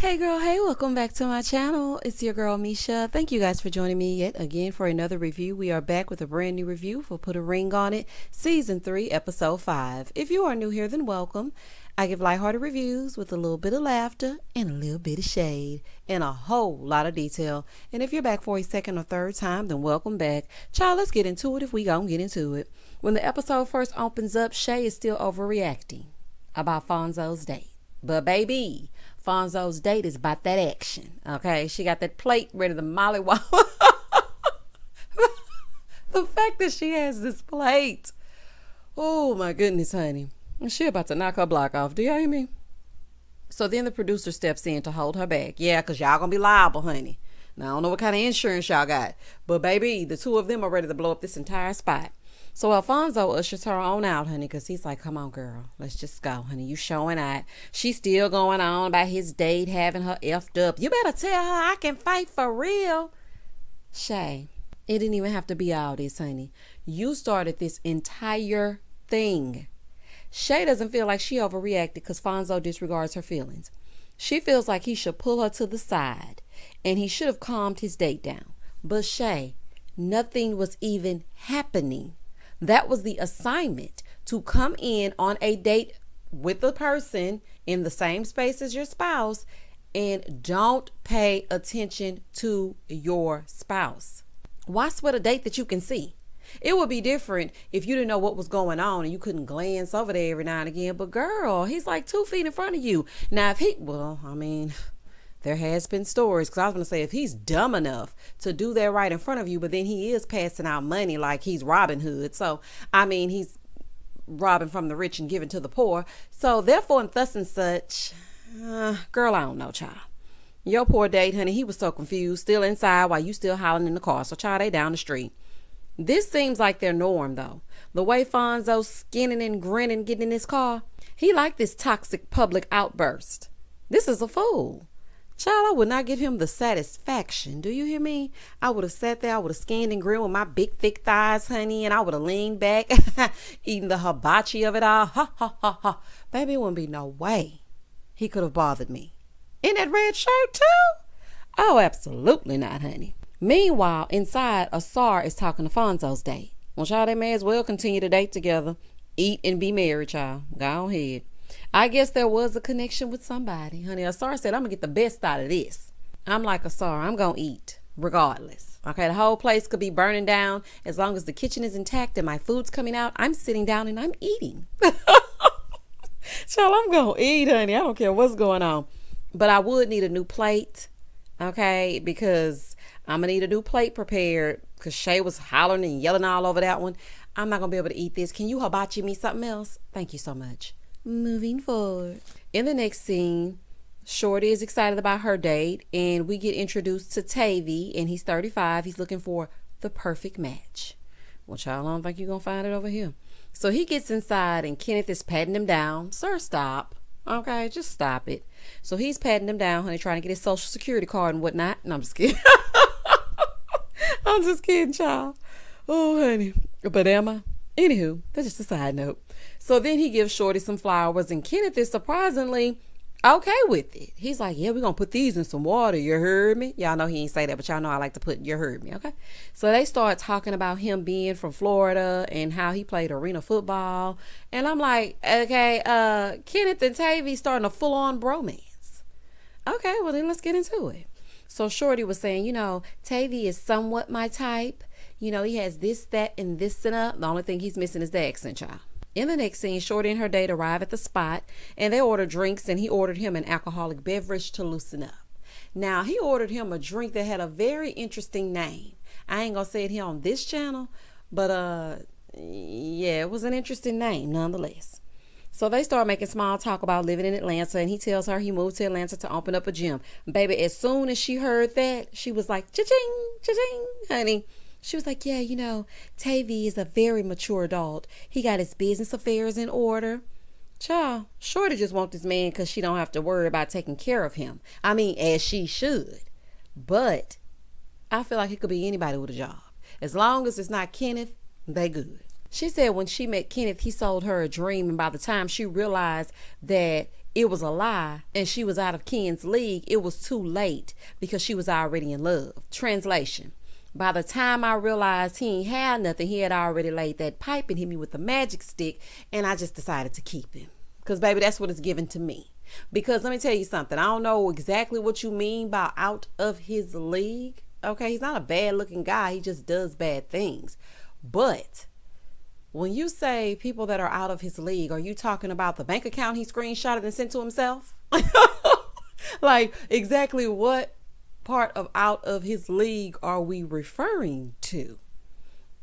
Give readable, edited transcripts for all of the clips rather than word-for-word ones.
Hey girl, hey, welcome back to my channel. It's your girl Misha. Thank you guys for joining me yet again for another review. We are back with a brand new review for Put a Ring on It, Season 3, Episode 5. If you are new here, then welcome. I give lighthearted reviews with a little bit of laughter and a little bit of shade and a whole lot of detail. And if you're back for a second or third time, then welcome back. Child, let's get into it if we gonna get into it. When the episode first opens up, Shay is still overreacting about Fonzo's date. But baby, Fonzo's date is about that action, okay? She got that plate ready to mollywop. The fact that she has this plate. Oh, my goodness, honey. She about to knock her block off. Do y'all hear me? So then the producer steps in to hold her back. Yeah, because y'all going to be liable, honey. Now, I don't know what kind of insurance y'all got. But, baby, the two of them are ready to blow up this entire spot. So Alfonso ushers her on out, honey, because he's like, come on, girl. Let's just go, honey. You showing out. She's still going on about his date having her effed up. You better tell her I can fight for real. Shay, it didn't even have to be all this, honey. You started this entire thing. Shay doesn't feel like she overreacted because Fonzo disregards her feelings. She feels like he should pull her to the side and he should have calmed his date down. But Shay, nothing was even happening. That was the assignment, to come in on a date with a person in the same space as your spouse and don't pay attention to your spouse. Why sweat a date that you can see? It would be different if you didn't know what was going on and you couldn't glance over there every now and again. But girl, he's like 2 feet in front of you. Now, there has been stories, because I was going to say, if he's dumb enough to do that right in front of you, but then he is passing out money like he's Robin Hood. So, he's robbing from the rich and giving to the poor. So, therefore, and thus and such, girl, I don't know, child. Your poor date, honey, he was so confused, still inside while you still howling in the car. So, child, they down the street. This seems like their norm, though. The way Fonzo's skinning and grinning getting in his car, he liked this toxic public outburst. This is a fool. Child, I would not give him the satisfaction. Do you hear me? I would have sat there, I would have skinned and grinned with my big, thick thighs, honey, and I would have leaned back, eating the hibachi of it all. Ha, ha, ha, ha. Baby, it wouldn't be no way he could have bothered me. In that red shirt, too? Oh, absolutely not, honey. Meanwhile, inside, Asar is talking to Fonzo's date. Well, child, they may as well continue to date together. Eat and be married, child. Go ahead. I guess there was a connection with somebody. Honey, Asar said, I'm going to get the best out of this. I'm like, Asar, I'm going to eat regardless. Okay, the whole place could be burning down. As long as the kitchen is intact and my food's coming out, I'm sitting down and I'm eating. Child, I'm going to eat, honey. I don't care what's going on. But I would need a new plate, okay, because I'm going to need a new plate prepared because Shay was hollering and yelling all over that one. I'm not going to be able to eat this. Can you hibachi me something else? Thank you so much. Moving forward. In the next scene, Shorty is excited about her date, and we get introduced to Tavy, and he's 35. He's looking for the perfect match. Well, child, I don't think you're going to find it over here. So he gets inside, and Kenneth is patting him down. Sir, stop. Okay, just stop it. So he's patting him down, honey, trying to get his social security card and whatnot. No, I'm just kidding. I'm just kidding, child. Oh, honey. But am I? Anywho, that's just a side note. So then he gives Shorty some flowers, and Kenneth is surprisingly okay with it. He's like, yeah, we're going to put these in some water. You heard me? Y'all know he ain't say that, but y'all know I like to put, you heard me, okay? So they start talking about him being from Florida and how he played arena football. And I'm like, okay, Kenneth and Tavy starting a full-on bromance. Okay, well then let's get into it. So Shorty was saying, Tavy is somewhat my type. He has this, that, and this and up. The only thing he's missing is the accent, child. In the next scene, Shorty and her date arrive at the spot, and they order drinks, and he ordered him an alcoholic beverage to loosen up. Now, he ordered him a drink that had a very interesting name. I ain't gonna say it here on this channel, but yeah, it was an interesting name nonetheless. So they start making small talk about living in Atlanta, and he tells her he moved to Atlanta to open up a gym. Baby, as soon as she heard that, she was like, cha-ching, cha-ching, honey. She was like, yeah, Tavy is a very mature adult. He got his business affairs in order. Child, Shorty just want this man because she don't have to worry about taking care of him. As she should. But I feel like it could be anybody with a job. As long as it's not Kenneth, they good. She said when she met Kenneth, he sold her a dream. And by the time she realized that it was a lie and she was out of Ken's league, it was too late because she was already in love. Translation. By the time I realized he ain't had nothing, he had already laid that pipe and hit me with the magic stick, and I just decided to keep him. Because, baby, that's what it's given to me. Because let me tell you something. I don't know exactly what you mean by out of his league. Okay, he's not a bad looking guy. He just does bad things. But when you say people that are out of his league, are you talking about the bank account he screenshotted and sent to himself? Like, exactly what part of out of his league are we referring to?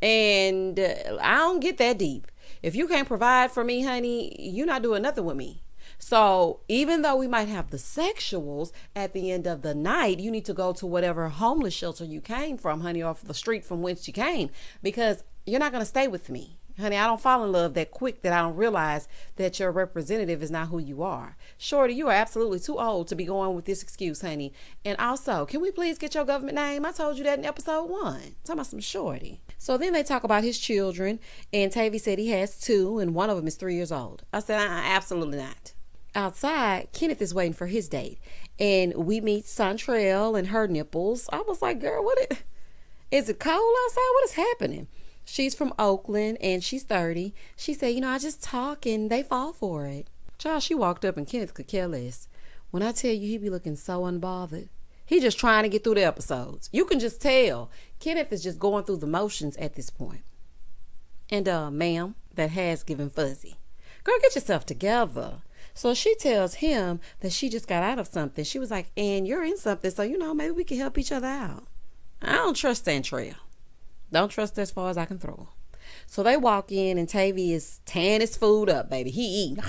And I don't get that deep. If you can't provide for me, honey, you're not doing nothing with me. So even though we might have the sexuals, at the end of the night, you need to go to whatever homeless shelter you came from, honey, off the street from whence you came, because you're not going to stay with me. Honey, I don't fall in love that quick that I don't realize that your representative is not who you are. Shorty, you are absolutely too old to be going with this excuse, honey. And also, can we please get your government name? I told you that in episode 1. Talking about some Shorty. So then they talk about his children, and Tavy said he has 2, and one of them is 3 years old. I said, absolutely not. Outside, Kenneth is waiting for his date, and we meet Santrell and her nipples. I was like, girl, is it cold outside? What is happening? She's from Oakland and she's 30. She said, I just talk and they fall for it. Child, she walked up and Kenneth could care less. When I tell you he be looking so unbothered, he just trying to get through the episodes. You can just tell Kenneth is just going through the motions at this point. And ma'am, that has given fuzzy. Girl, get yourself together. So she tells him that she just got out of something. She was like, and you're in something, so maybe we can help each other out. I don't trust Santrell. Don't trust her as far as I can throw her. So they walk in and Tavy is tearing his food up, baby. He eating.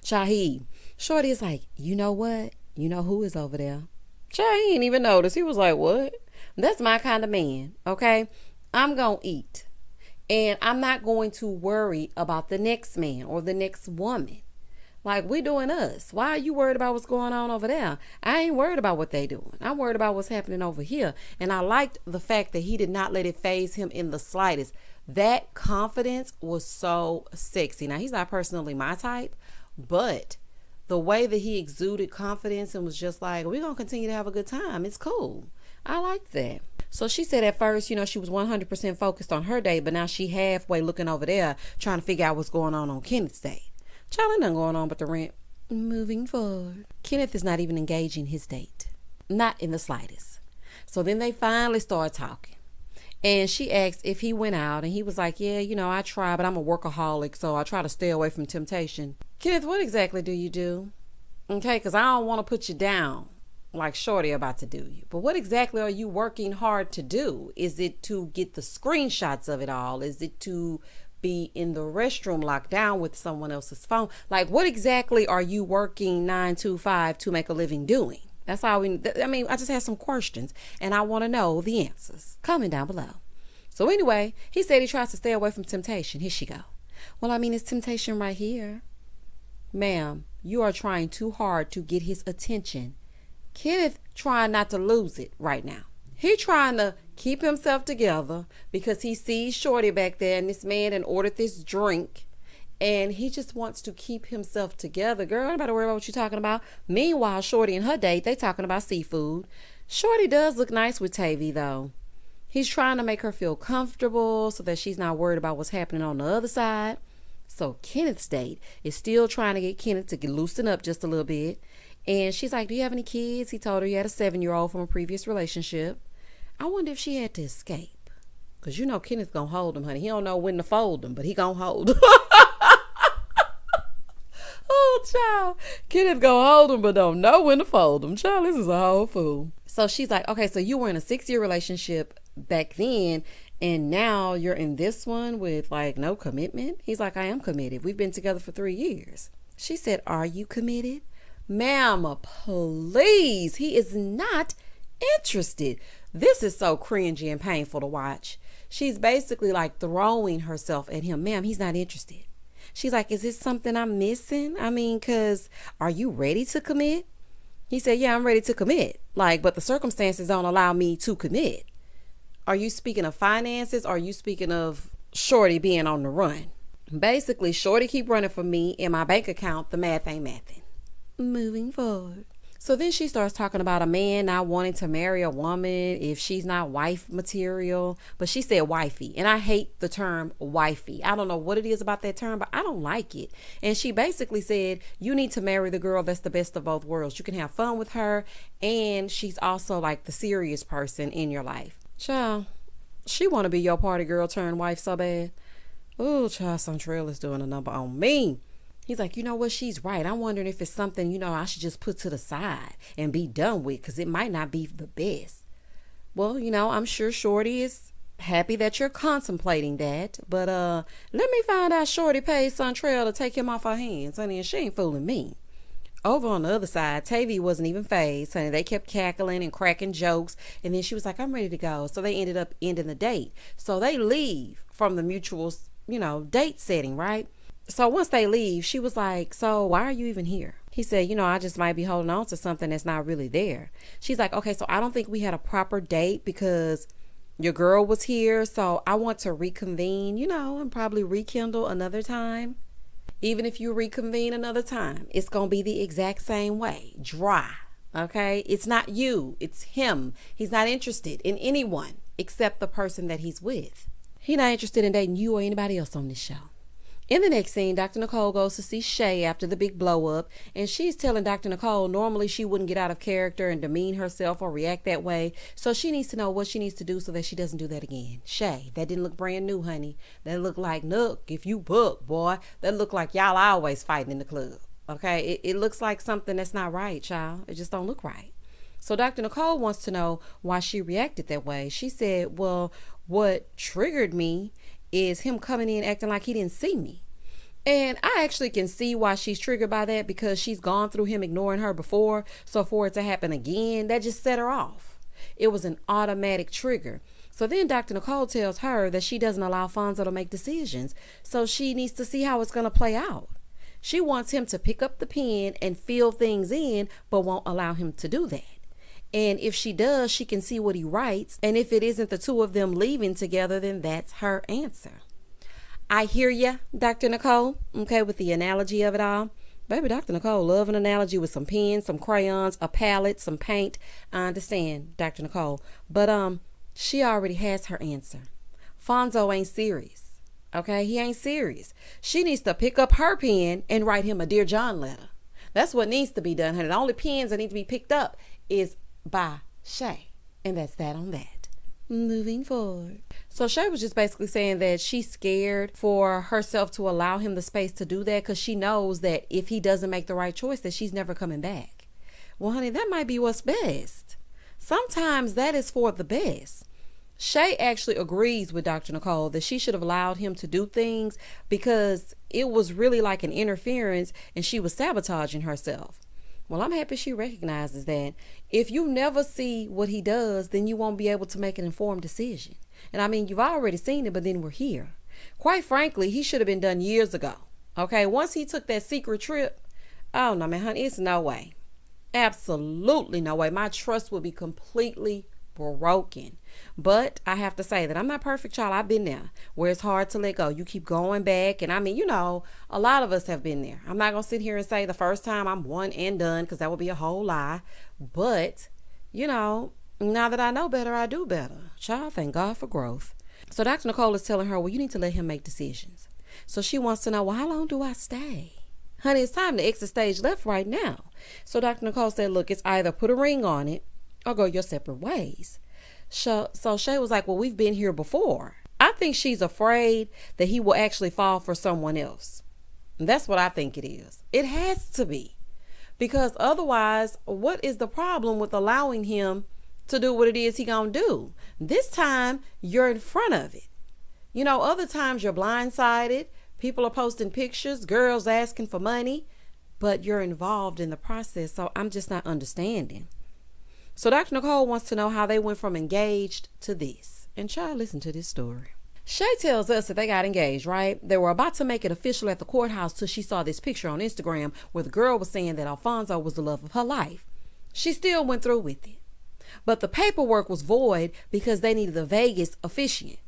Shaheed. Shorty is like, you know what? You know who is over there? Shaheed ain't even noticed. He was like, what? That's my kind of man, okay? I'm going to eat. And I'm not going to worry about the next man or the next woman. Like, we doing us. Why are you worried about what's going on over there? I ain't worried about what they doing. I'm worried about what's happening over here. And I liked the fact that he did not let it faze him in the slightest. That confidence was so sexy. Now, he's not personally my type, but the way that he exuded confidence and was just like, we're going to continue to have a good time. It's cool. I liked that. So she said at first, she was 100% focused on her date, but now she halfway looking over there trying to figure out what's going on Kenneth's date. Child, ain't nothing going on but the rent. Moving forward. Kenneth is not even engaging his date. Not in the slightest. So then they finally start talking. And she asked if he went out. And he was like, yeah, I try, but I'm a workaholic, so I try to stay away from temptation. Kenneth, what exactly do you do? Okay, because I don't want to put you down like Shorty about to do you. But what exactly are you working hard to do? Is it to get the screenshots of it all? Is it to be in the restroom locked down with someone else's phone? Like, what exactly are you working 9 to 5 to make a living doing? That's all I just had some questions and I want to know the answers. Comment down below. So anyway, he said he tries to stay away from temptation. Here she go. Well, it's temptation right here. Ma'am, you are trying too hard to get his attention. Kenneth trying not to lose it right now. He trying to keep himself together because he sees Shorty back there and this man and ordered this drink and he just wants to keep himself together. Girl, I'm about to worry about what you're talking about. Meanwhile, Shorty and her date, they talking about seafood. Shorty does look nice with Tavy though. He's trying to make her feel comfortable so that she's not worried about what's happening on the other side. So Kenneth's date is still trying to get Kenneth to loosen up just a little bit. And she's like, do you have any kids? He told her he had a 7-year-old from a previous relationship. I wonder if she had to escape. Because Kenneth's going to hold him, honey. He don't know when to fold him, but he going to hold him. Oh, child. Kenneth going to hold him, but don't know when to fold him. Child, this is a whole fool. So she's like, okay, so you were in a 6-year relationship back then, and now you're in this one with, no commitment? He's like, I am committed. We've been together for 3 years. She said, are you committed? Ma'am, please. He is not interested. This is so cringy and painful to watch. She's basically throwing herself at him. Ma'am, he's not interested. She's like, is this something I'm missing? Because are you ready to commit? He said, yeah, I'm ready to commit. But the circumstances don't allow me to commit. Are you speaking of finances? Or are you speaking of Shorty being on the run? Basically, Shorty keep running for me in my bank account. The math ain't mathing. Moving forward. So then she starts talking about a man not wanting to marry a woman if she's not wife material. But she said wifey. And I hate the term wifey. I don't know what it is about that term, but I don't like it. And she basically said, you need to marry the girl that's the best of both worlds. You can have fun with her. And she's also like the serious person in your life. Child, she want to be your party girl turned wife so bad. Ooh, child, Suntrail is doing a number on me. He's like, you know what? She's right. I'm wondering if it's something, I should just put to the side and be done with, because it might not be the best. Well, I'm sure Shorty is happy that you're contemplating that. But let me find out Shorty paid Suntrail to take him off her hands, honey, and she ain't fooling me. Over on the other side, Tavy wasn't even fazed, honey. They kept cackling and cracking jokes. And then she was like, I'm ready to go. So they ended up ending the date. So they leave from the mutual, date setting, right? So once they leave, she was like, so why are you even here? He said, I just might be holding on to something that's not really there. She's like, okay, so I don't think we had a proper date because your girl was here. So I want to reconvene, and probably rekindle another time. Even if you reconvene another time, it's going to be the exact same way. Dry. Okay? It's not you. It's him. He's not interested in anyone except the person that he's with. He's not interested in dating you or anybody else on this show. In the next scene, Dr. Nicole goes to see Shay after the big blow up, and she's telling Dr. Nicole normally she wouldn't get out of character and demean herself or react that way, so she needs to know what she needs to do so that she doesn't do that again. Shay, that didn't look brand new, honey. That looked like, look, if you book, boy, that looked like y'all always fighting in the club. Okay, it looks like something that's not right, child. It just don't look right. So Dr. Nicole wants to know why she reacted that way. She said, well, what triggered me is him coming in acting like he didn't see me. And I actually can see why she's triggered by that, because she's gone through him ignoring her before. So for it to happen again, that just set her off. It was an automatic trigger. So then Dr. Nicole tells her that she doesn't allow Fonzo to make decisions. So she needs to see how it's going to play out. She wants him to pick up the pen and fill things in, but won't allow him to do that. And if she does, she can see what he writes. And if it isn't the two of them leaving together, then that's her answer. I hear ya, Dr. Nicole, okay, with the analogy of it all. Baby, Dr. Nicole love an analogy with some pens, some crayons, a palette, some paint. I understand, Dr. Nicole. But she already has her answer. Fonzo ain't serious, okay? He ain't serious. She needs to pick up her pen and write him a Dear John letter. That's what needs to be done, honey. The only pens that need to be picked up is by Shay. And that's that on that. Moving forward. So Shay was just basically saying that she's scared for herself to allow him the space to do that, because she knows that if he doesn't make the right choice, that she's never coming back. Well, honey, that might be what's best. Sometimes that is for the best. Shay actually agrees with Dr. Nicole that she should have allowed him to do things, because it was really like an interference and she was sabotaging herself. Well, I'm happy she recognizes that. If you never see what he does, then you won't be able to make an informed decision. And I mean, you've already seen it, but then we're here. Quite frankly, he should have been done years ago. Okay, once he took that secret trip, oh no, man, honey, it's no way. Absolutely no way. My trust would be completely broken. But I have to say that I'm not perfect, child. I've been there where it's hard to let go. You keep going back. And I mean, a lot of us have been there. I'm not going to sit here and say the first time I'm one and done, because that would be a whole lie. But, now that I know better, I do better. Child, thank God for growth. So Dr. Nicole is telling her, well, you need to let him make decisions. So she wants to know, well, how long do I stay? Honey, it's time to exit stage left right now. So Dr. Nicole said, look, it's either put a ring on it or go your separate ways. So Shay was like, well, we've been here before. I think she's afraid that he will actually fall for someone else. And that's what I think it is. It has to be. Because otherwise, what is the problem with allowing him to do what it is he gonna do? This time, you're in front of it. Other times you're blindsided. People are posting pictures, girls asking for money, but you're involved in the process. So I'm just not understanding. So Dr. Nicole wants to know how they went from engaged to this. And child, listen to this story. Shay tells us that they got engaged, right? They were about to make it official at the courthouse till she saw this picture on Instagram where the girl was saying that Alfonso was the love of her life. She still went through with it. But the paperwork was void because they needed a Vegas officiant.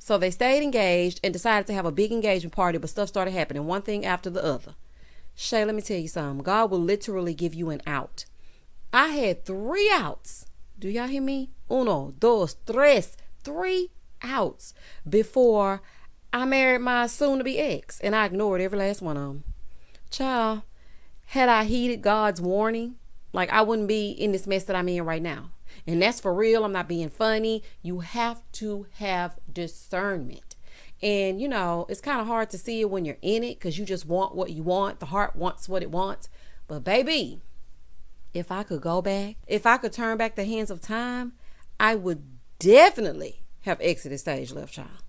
So they stayed engaged and decided to have a big engagement party, but stuff started happening, one thing after the other. Shay, let me tell you something. God will literally give you an out. I had 3 outs. Do y'all hear me? 1, 2, 3. 3 outs before I married my soon-to-be ex, and I ignored every last one of them. Child, had I heeded God's warning, like, I wouldn't be in this mess that I'm in right now. And that's for real. I'm not being funny. You have to have discernment. And, you know, it's kind of hard to see it when you're in it because you just want what you want. The heart wants what it wants. But baby, if I could go back, if I could turn back the hands of time, I would definitely have exited stage left, child.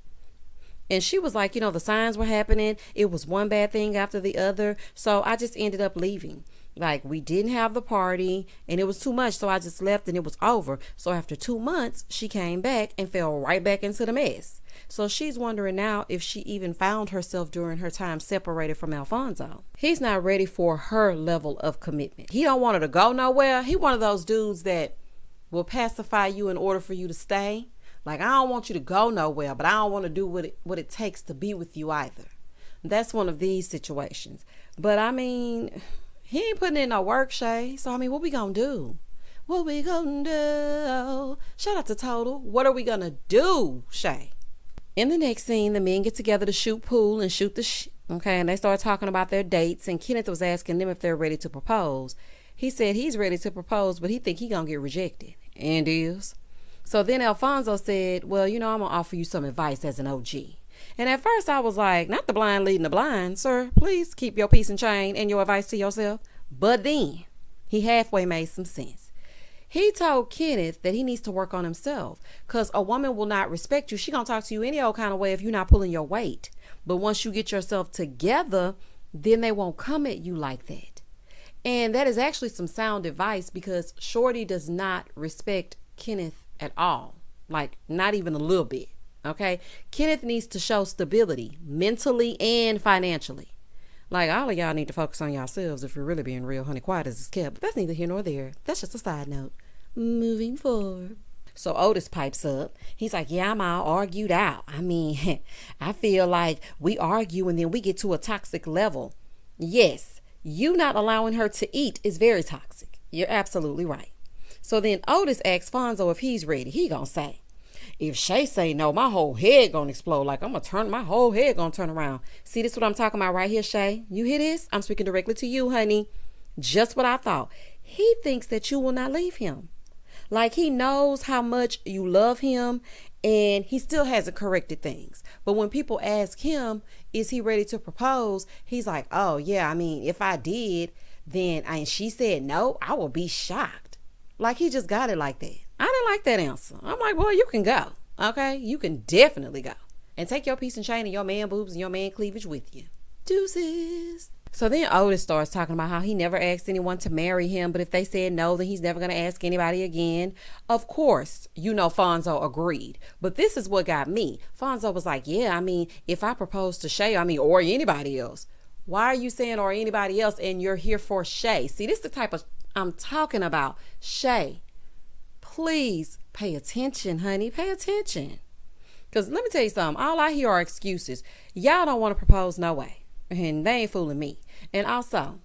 And she was like, you know, the signs were happening. It was one bad thing after the other. So I just ended up leaving. Like, we didn't have the party and it was too much. So I just left and it was over. So after 2 months, she came back and fell right back into the mess. So she's wondering now if she even found herself during her time separated from Alfonso. He's not ready for her level of commitment. He don't want her to go nowhere. He one of those dudes that will pacify you in order for you to stay. Like, I don't want you to go nowhere, but I don't want to do what it takes to be with you either. That's one of these situations. But I mean, he ain't putting in no work, Shay. So, I mean, what we gonna do? What we gonna do? Shout out to Total. What are we gonna do, Shay? In the next scene, the men get together to shoot pool and shoot the okay, and they start talking about their dates, and Kenneth was asking them if they're ready to propose. He said he's ready to propose, but he think he gonna get rejected. And is. So then Alfonso said, well, you know, I'm gonna offer you some advice as an OG. And at first I was like, not the blind leading the blind, sir. Please keep your peace and chain and your advice to yourself. But then he halfway made some sense. He told Kenneth that he needs to work on himself because a woman will not respect you. She gonna talk to you any old kind of way if you're not pulling your weight. But once you get yourself together, then they won't come at you like that. And that is actually some sound advice because Shorty does not respect Kenneth at all. Like, not even a little bit. Okay. Kenneth needs to show stability mentally and financially. Like, all of y'all need to focus on yourselves if you're really being real, honey. Quiet as it's kept. But that's neither here nor there. That's just a side note. Moving forward. So Otis pipes up. He's like, yeah, I'm all argued out. I mean, I feel like we argue and then we get to a toxic level. Yes, you not allowing her to eat is very toxic. You're absolutely right. So then Otis asks Fonzo if he's ready. He gonna say, if Shay say no, my whole head gonna explode. Like, my whole head gonna turn around. See, this is what I'm talking about right here, Shay. You hear this? I'm speaking directly to you, honey. Just what I thought. He thinks that you will not leave him. Like, he knows how much you love him and he still hasn't corrected things. But when people ask him, is he ready to propose? He's like, oh yeah, I mean, if I did, then, and she said no, I will be shocked. Like, he just got it like that. I didn't like that answer. I'm like, boy, you can go. Okay? You can definitely go. And take your piece and chain and your man boobs and your man cleavage with you. Deuces. So then Otis starts talking about how he never asked anyone to marry him, but if they said no, then he's never going to ask anybody again. Of course, you know, Fonzo agreed. But this is what got me. Fonzo was like, yeah, I mean, if I propose to Shay, I mean, or anybody else. Why are you saying or anybody else and you're here for Shay? See, this is the type of I'm talking about. Shay, please pay attention, honey. Pay attention. Because let me tell you something. All I hear are excuses. Y'all don't want to propose no way. And they ain't fooling me. And also,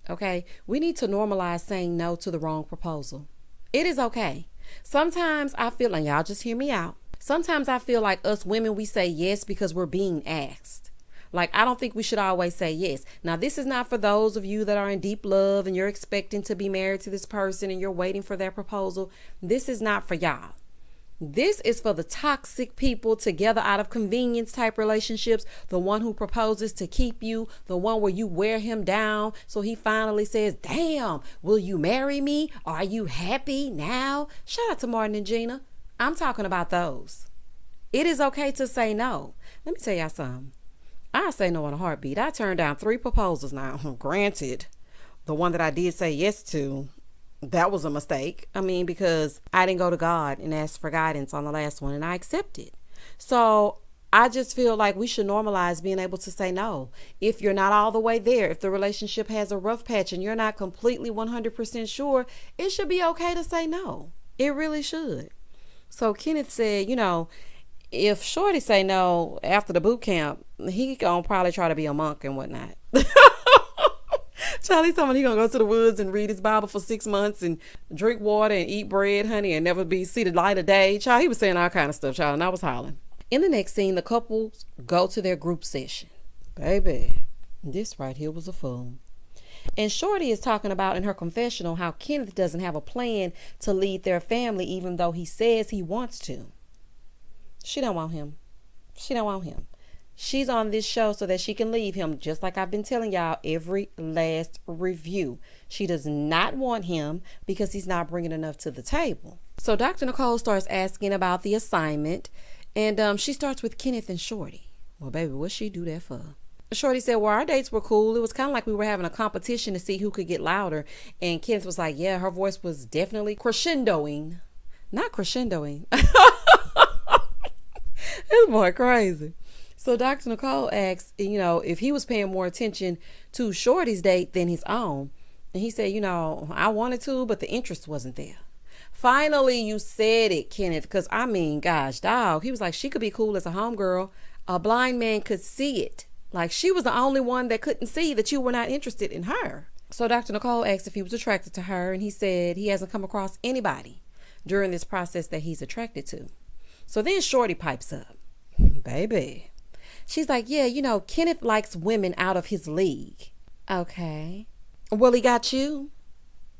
okay, we need to normalize saying no to the wrong proposal. It is okay. Sometimes I feel, and y'all just hear me out. Sometimes I feel like us women, we say yes because we're being asked. Like, I don't think we should always say yes. Now, this is not for those of you that are in deep love and you're expecting to be married to this person and you're waiting for their proposal. This is not for y'all. This is for the toxic people together out of convenience type relationships. The one who proposes to keep you, the one where you wear him down. So he finally says, damn, will you marry me? Are you happy now? Shout out to Martin and Gina. I'm talking about those. It is okay to say no. Let me tell y'all something. I say no in a heartbeat. I turned down 3 proposals now. Granted, the one that I did say yes to, that was a mistake. I mean, because I didn't go to God and ask for guidance on the last one and I accepted. So I just feel like we should normalize being able to say no. If you're not all the way there, if the relationship has a rough patch and you're not completely 100% sure, it should be okay to say no. It really should. So Kenneth said, you know, If Shorty say no after the boot camp, he gonna probably try to be a monk and whatnot. Charlie told me he gonna go to the woods and read his Bible for 6 months and drink water and eat bread, honey, and never be see the light of day. Child, he was saying all kind of stuff, child, and I was hollering. In the next scene, the couples go to their group session. Baby, this right here was a fool. And Shorty is talking about in her confessional how Kenneth doesn't have a plan to lead their family even though he says he wants to. She don't want him. She don't want him. She's on this show so that she can leave him, just like I've been telling y'all every last review. She does not want him because he's not bringing enough to the table. So Dr. Nicole starts asking about the assignment, and she starts with Kenneth and Shorty. Well, baby, what'd she do that for? Shorty said, well, our dates were cool. It was kind of like we were having a competition to see who could get louder. And Kenneth was like, yeah, her voice was definitely crescendoing. Not crescendoing. This boy crazy. So Dr. Nicole asked, if he was paying more attention to Shorty's date than his own. And he said, I wanted to, but the interest wasn't there. Finally, you said it, Kenneth, because gosh, dog. He was like, she could be cool as a homegirl. A blind man could see it. Like, she was the only one that couldn't see that you were not interested in her. So Dr. Nicole asked if he was attracted to her, and he said he hasn't come across anybody during this process that he's attracted to. So then Shorty pipes up. Baby. She's like, yeah, Kenneth likes women out of his league. Okay. Well, he got you.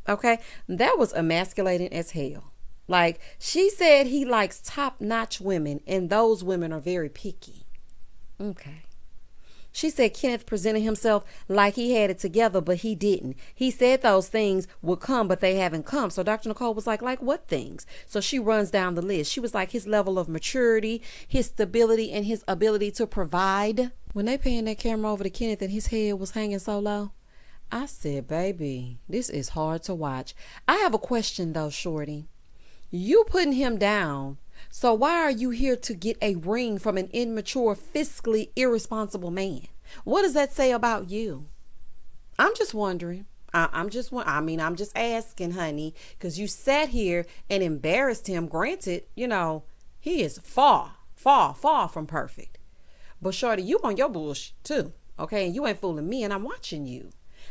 Okay. That was emasculating as hell. Like, she said he likes top-notch women, and those women are very picky. Okay. She said Kenneth presented himself like he had it together, but he didn't. He said those things would come, but they haven't come. So Dr. Nicole was like what things? So she runs down the list. She was like his level of maturity, his stability, and his ability to provide. When they panned that camera over to Kenneth and his head was hanging so low, I said, baby, this is hard to watch. I have a question though, Shorty. You putting him down. So why are you here to get a ring from an immature, fiscally irresponsible man? What does that say about you? I'm just wondering. I'm just asking, honey, because you sat here and embarrassed him. Granted, he is far, far, far from perfect. But Shorty, you on your bullshit too, okay? And you ain't fooling me, and I'm watching you.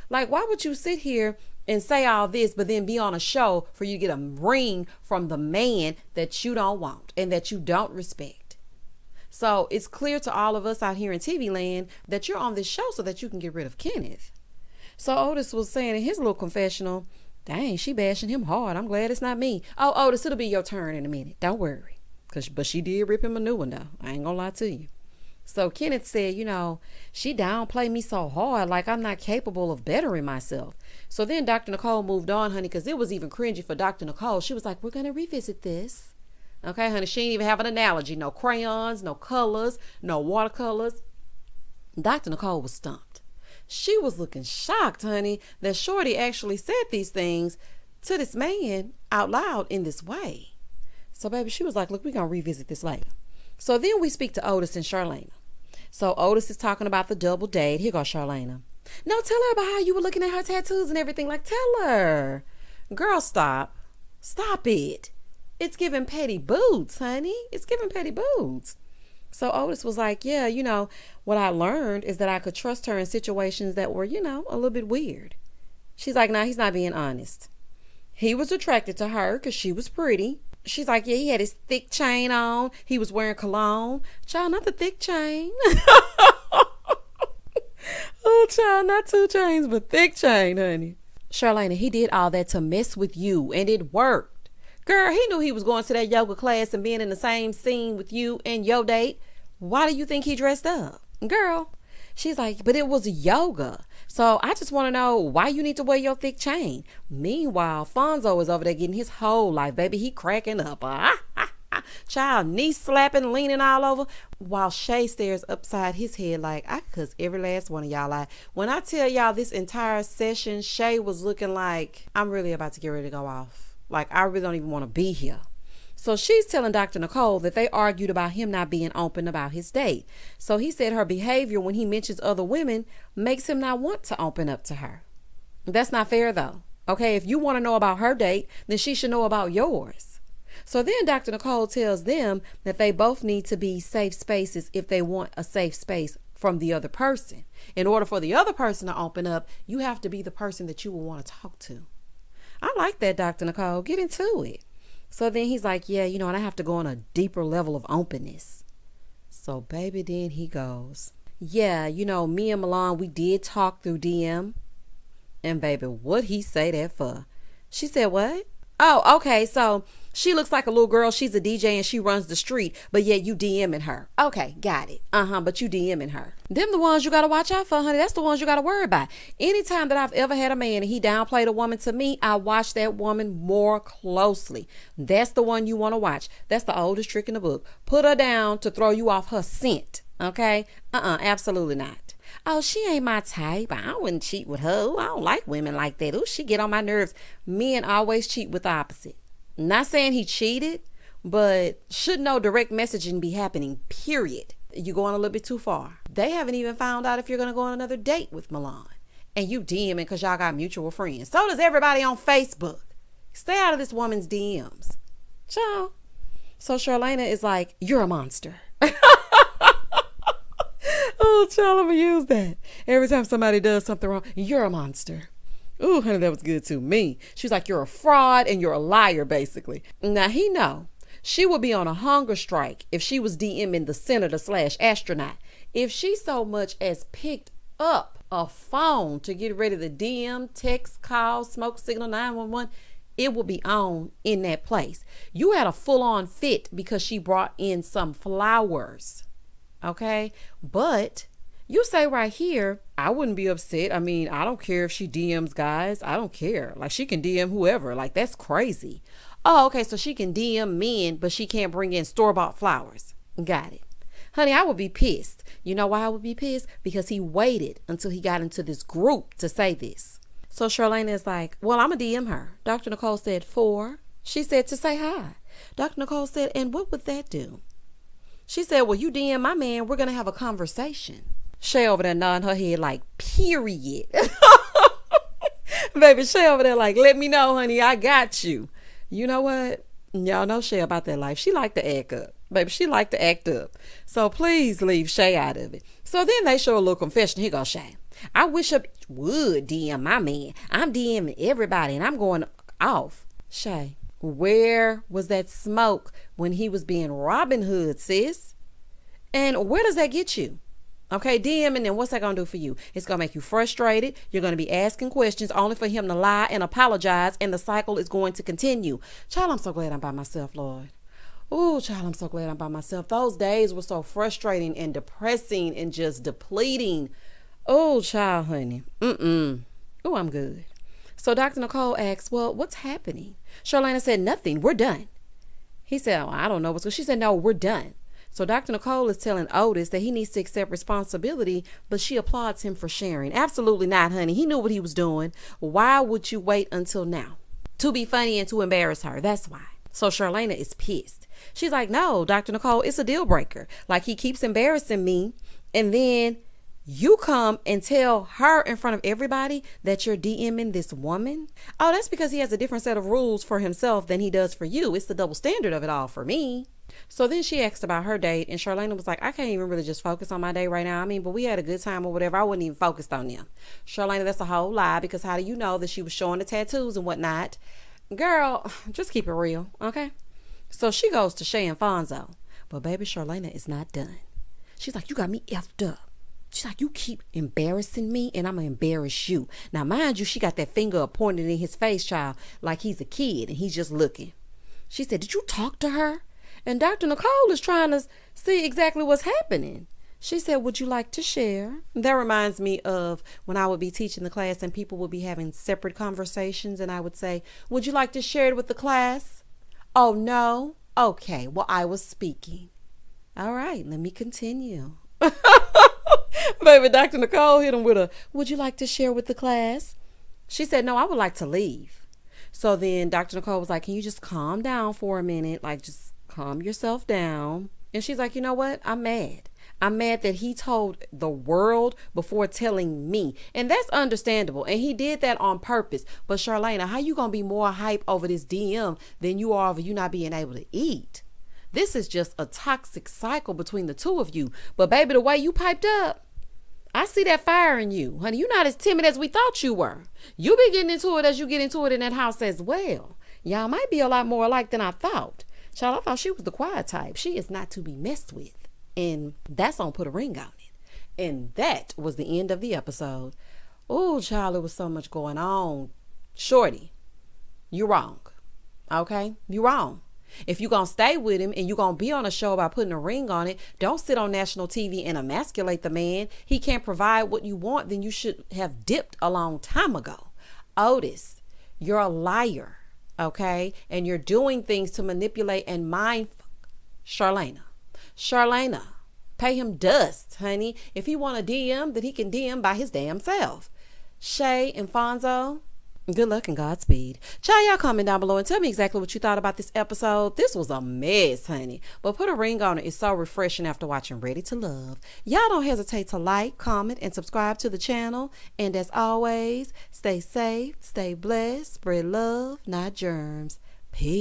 Like, why would you sit here and say all this, but then be on a show for you to get a ring from the man that you don't want and that you don't respect? So it's clear to all of us out here in TV land that you're on this show so that you can get rid of Kenneth. So Otis was saying in his little confessional, dang, she bashing him hard. I'm glad it's not me. Oh, Otis, it'll be your turn in a minute. Don't worry. But she did rip him a new one, though. I ain't gonna lie to you. So Kenneth said, she downplayed me so hard, like I'm not capable of bettering myself. So then Dr. Nicole moved on, honey, because it was even cringy for Dr. Nicole. She was like, we're going to revisit this. Okay, honey, she didn't even have an analogy. No crayons, no colors, no watercolors. Dr. Nicole was stumped. She was looking shocked, honey, that Shorty actually said these things to this man out loud in this way. So, baby, she was like, look, we're going to revisit this later. So then we speak to Otis and Charlena. So Otis is talking about the double date. Here goes Charlena. No, tell her about how you were looking at her tattoos and everything. Like, tell her. Girl, stop. Stop it. It's giving petty boots, honey. It's giving petty boots. So Otis was like, yeah, what I learned is that I could trust her in situations that were, a little bit weird. She's like, nah, he's not being honest. He was attracted to her because she was pretty. She's like, yeah, he had his thick chain on. He was wearing cologne. Child, not the thick chain. Oh, child, not 2 chains, but thick chain, honey. Charlena, he did all that to mess with you, and it worked. Girl, he knew he was going to that yoga class and being in the same scene with you and your date. Why do you think he dressed up? Girl, she's like, but it was yoga. So I just want to know why you need to wear your thick chain. Meanwhile, Fonzo is over there getting his whole life, baby. He cracking up. Child, knee slapping, leaning all over, while Shay stares upside his head like, I cuss every last one of y'all out. When I tell y'all this entire session, Shay was looking like, I'm really about to get ready to go off. Like, I really don't even want to be here. So she's telling Dr. Nicole that they argued about him not being open about his date. So he said her behavior when he mentions other women makes him not want to open up to her. That's not fair though. Okay, if you want to know about her date, then she should know about yours. So then Dr. Nicole tells them that they both need to be safe spaces if they want a safe space from the other person. In order for the other person to open up, you have to be the person that you will want to talk to. I like that, Dr. Nicole. Get into it. So then he's like, yeah, and I have to go on a deeper level of openness. So baby, then he goes, yeah, me and Milan, we did talk through DM. And baby, what he say that for? She said, what? Oh, okay. So she looks like a little girl. She's a DJ and she runs the street. But yeah, you DMing her. Okay, got it. But you DMing her. Them the ones you got to watch out for, honey. That's the ones you got to worry about. Anytime that I've ever had a man and he downplayed a woman to me, I watch that woman more closely. That's the one you want to watch. That's the oldest trick in the book. Put her down to throw you off her scent. Okay? Absolutely not. Oh, she ain't my type. I wouldn't cheat with her. Ooh, I don't like women like that. Ooh, she get on my nerves. Men always cheat with the opposite. Not saying he cheated, but should no direct messaging be happening, period. You're going a little bit too far. They haven't even found out if you're going to go on another date with Milan. And you DMing because y'all got mutual friends. So does everybody on Facebook. Stay out of this woman's DMs. Ciao. So Charlena is like, you're a monster. Oh, child, I'm going to use that. Every time somebody does something wrong, you're a monster. Ooh, honey, that was good to me. She's like, you're a fraud and you're a liar, basically. Now, he know she would be on a hunger strike if she was DMing the senator/astronaut. If she so much as picked up a phone to get ready to DM, text, call, smoke signal 911, it would be on in that place. You had a full-on fit because she brought in some flowers. Okay, but you say right here, I wouldn't be upset. I mean, I don't care if she DMs guys. I don't care. Like, she can DM whoever. Like, that's crazy. Oh, okay, so she can DM men, but she can't bring in store-bought flowers. Got it. Honey, I would be pissed. You know why I would be pissed? Because he waited until he got into this group to say this. So Charlene is like, well, I'm going to DM her. Dr. Nicole said, for? She said, to say hi. Dr. Nicole said, and what would that do? She said, well, you DM my man, we're going to have a conversation. Shay over there nodding her head like, period. Baby, Shay over there like, let me know, honey, I got you. You know what? Y'all know Shay about that life. She like to act up. Baby, she like to act up. So please leave Shay out of it. So then they show a little confession. Here goes Shay. I wish I would DM my man. I'm DMing everybody and I'm going off. Shay, where was that smoke when he was being Robin Hood, sis? And where does that get you? Okay, DMing, and what's that going to do for you? It's going to make you frustrated. You're going to be asking questions only for him to lie and apologize, and the cycle is going to continue. Child, I'm so glad I'm by myself, Lord. Oh, child, I'm so glad I'm by myself. Those days were so frustrating and depressing and just depleting. Oh, child, honey. Oh, I'm good. So Dr. Nicole asks, well, what's happening? Charlena said, nothing. We're done. He said, oh, I don't know what's going on. She said, no, we're done. So Dr. Nicole is telling Otis that he needs to accept responsibility, but she applauds him for sharing. Absolutely not, honey. He knew what he was doing. Why would you wait until now? To be funny and to embarrass her. That's why. So Charlena is pissed. She's like, no, Dr. Nicole, it's a deal breaker. Like, he keeps embarrassing me, and then you come and tell her in front of everybody that you're DMing this woman. Oh, that's because he has a different set of rules for himself than he does for you. It's the double standard of it all for me. So then she asked about her date, and Charlena was like, I can't even really just focus on my date right now. I mean, but we had a good time or whatever. I wasn't even focused on them. Charlena, that's a whole lie, because how do you know that she was showing the tattoos and whatnot? Girl, just keep it real, okay? So she goes to Shay and Fonzo, but baby, Charlena is not done. She's like, you got me effed up. She's like, you keep embarrassing me and I'm going to embarrass you. Now, mind you, she got that finger pointed in his face, child, like he's a kid and he's just looking. She said, did you talk to her? And Dr. Nicole is trying to see exactly what's happening. She said, would you like to share? That reminds me of when I would be teaching the class and people would be having separate conversations, and I would say, would you like to share it with the class? Oh, no? Okay, well, I was speaking. All right, let me continue. Baby, Dr. Nicole hit him with a, would you like to share with the class? She said, no, I would like to leave. So then Dr. Nicole was like, can you just calm down for a minute? Like, just calm yourself down. And she's like, you know what? I'm mad. I'm mad that he told the world before telling me. And that's understandable. And he did that on purpose. But Charlena, how you going to be more hype over this DM than you are over you not being able to eat? This is just a toxic cycle between the two of you. But baby, the way you piped up, I see that fire in you. Honey, you're not as timid as we thought you were. You be getting into it as you get into it in that house as well. Y'all might be a lot more alike than I thought. Child, I thought she was the quiet type. She is not to be messed with. And that's on Put a Ring on It. And that was the end of the episode. Oh, child, there was so much going on. Shorty, you're wrong. Okay? You're wrong. If you're going to stay with him and you're going to be on a show about putting a ring on it, don't sit on national TV and emasculate the man. He can't provide what you want, then you should have dipped a long time ago. Otis, you're a liar, okay? And you're doing things to manipulate and mind Charlena. Charlena, pay him dust, honey. If he want a DM, then he can DM by his damn self. Shay and Fonzo, good luck and Godspeed. Child, y'all comment down below and tell me exactly what you thought about this episode. This was a mess, honey. But Put a Ring on It is so refreshing after watching Ready to Love. Y'all don't hesitate to like, comment, and subscribe to the channel. And as always, stay safe, stay blessed, spread love, not germs. Peace.